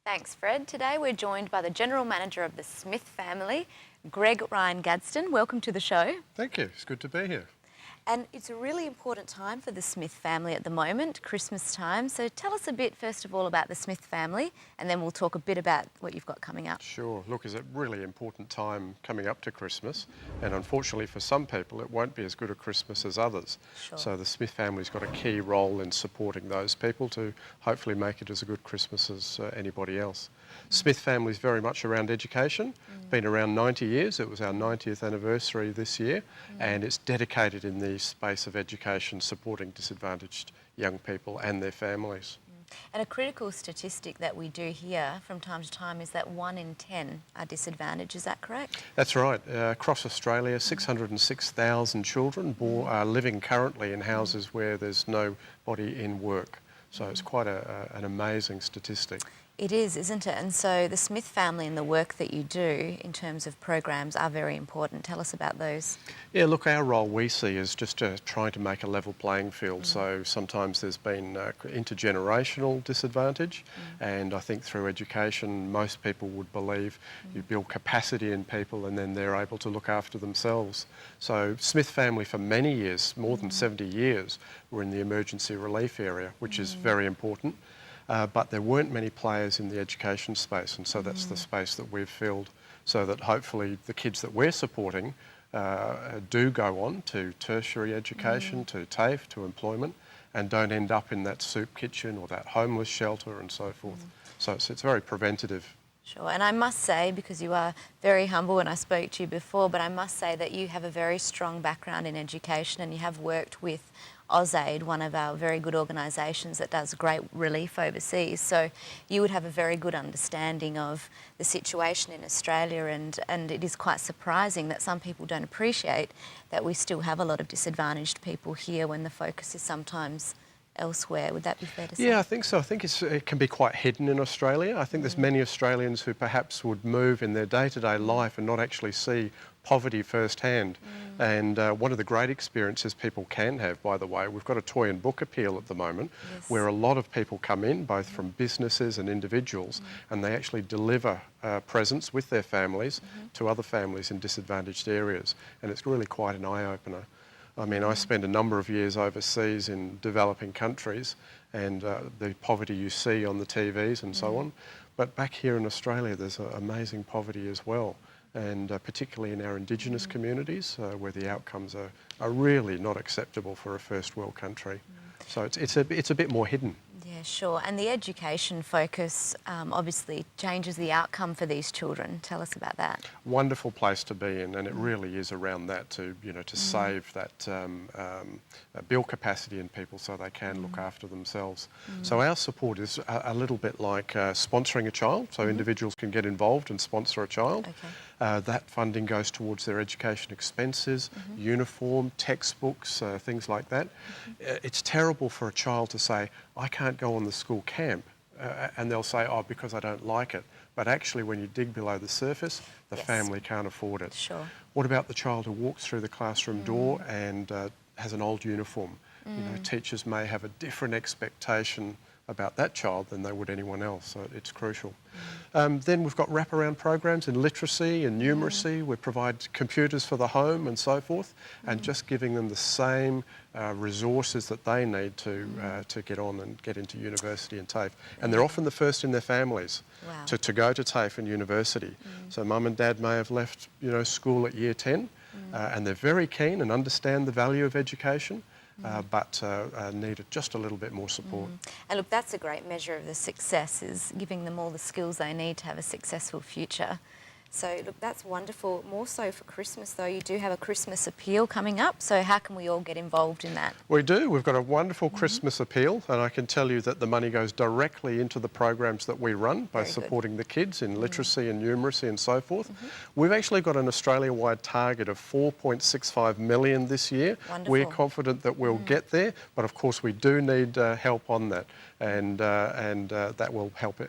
Thanks, Fred. Today we're joined by the General Manager of the Smith family, Ryan-Gadsden. Welcome to the show. Thank you. It's good to be here. And it's a really important time for the Smith family at the moment, Christmas time. So tell us a bit, first of all, about the Smith family, and then we'll talk a bit about what you've got coming up. Sure. Look, it's a really important time coming up to Christmas, and unfortunately for some people it won't be as good a Christmas as others. Sure. So the Smith family's got a key role in supporting those people to hopefully make it as a good Christmas as anybody else. Smith family's very much around education, been around 90 years. It was our 90th anniversary this year, and it's dedicated in the space of education, supporting disadvantaged young people and their families. And a critical statistic that we do hear from time to time is that 1 in 10 are disadvantaged. Is that correct? That's right. Across Australia, 606,000 children are living currently in houses where there's nobody in work. So it's quite an amazing statistic. It is, isn't it? And so the Smith family and the work that you do in terms of programs are very important. Tell us about those. Yeah, look, our role we see is just trying to make a level playing field. So sometimes there's been intergenerational disadvantage, and I think through education most people would believe you build capacity in people and then they're able to look after themselves. So Smith family for many years, more than 70 years, were in the emergency relief area, which is very important. But there weren't many players in the education space, and so that's the space that we've filled, so that hopefully the kids that we're supporting do go on to tertiary education, to TAFE, to employment, and don't end up in that soup kitchen or that homeless shelter and so forth. So it's very preventative. Sure, and I must say, because you are very humble and I spoke to you before, but I must say that you have a very strong background in education and you have worked with AusAid, one of our very good organisations that does great relief overseas. So you would have a very good understanding of the situation in Australia, and it is quite surprising that some people don't appreciate that we still have a lot of disadvantaged people here when the focus is sometimes elsewhere. Would that be fair to say? Yeah, I think so. I think it can be quite hidden in Australia. I think there's many Australians who perhaps would move in their day-to-day life and not actually see poverty firsthand. And one of the great experiences people can have, by the way, we've got a toy and book appeal at the moment, where a lot of people come in, both from businesses and individuals, and they actually deliver presents with their families to other families in disadvantaged areas. And it's really quite an eye-opener. I mean, I spent a number of years overseas in developing countries, and the poverty you see on the TVs and so on. But back here in Australia, there's amazing poverty as well, and particularly in our Indigenous communities, where the outcomes are really not acceptable for a first world country. So it's a bit more hidden. Yeah, sure. And the education focus obviously changes the outcome for these children. Tell us about that. Wonderful place to be in, and it really is around that to save that build capacity in people so they can look after themselves. So our support is a little bit like sponsoring a child, so individuals can get involved and sponsor a child. Okay. That funding goes towards their education expenses, uniform, textbooks, things like that. It's terrible for a child to say, I can't go on the school camp, and they'll say, oh, because I don't like it. But actually, when you dig below the surface, the family can't afford it. Sure. What about the child who walks through the classroom door and has an old uniform? You know, teachers may have a different expectation about that child than they would anyone else, so it's crucial. Then we've got wraparound programs in literacy and numeracy. We provide computers for the home and so forth, and just giving them the same resources that they need to get on and get into university and TAFE. And they're often the first in their families to go to TAFE and university. So mum and dad may have left school at year 10, and they're very keen and understand the value of education. But needed just a little bit more support. And look, that's a great measure of the success, is giving them all the skills they need to have a successful future. So look, that's wonderful. More so for Christmas though, you do have a Christmas appeal coming up, so how can we all get involved in that? We do. We've got a wonderful Christmas appeal, and I can tell you that the money goes directly into the programs that we run by supporting the kids in literacy and numeracy and so forth. We've actually got an Australia-wide target of 4.65 million this year. Wonderful. We're confident that we'll get there, but of course we do need help on that, and that will help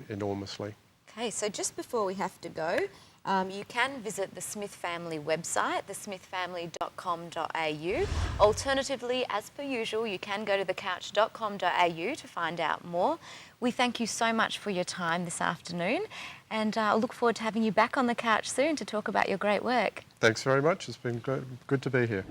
enormously. Okay, so just before we have to go, You can visit the Smith Family website, thesmithfamily.com.au. Alternatively, as per usual, you can go to thecouch.com.au to find out more. We thank you so much for your time this afternoon, and I look forward to having you back on the couch soon to talk about your great work. Thanks very much. It's been good to be here.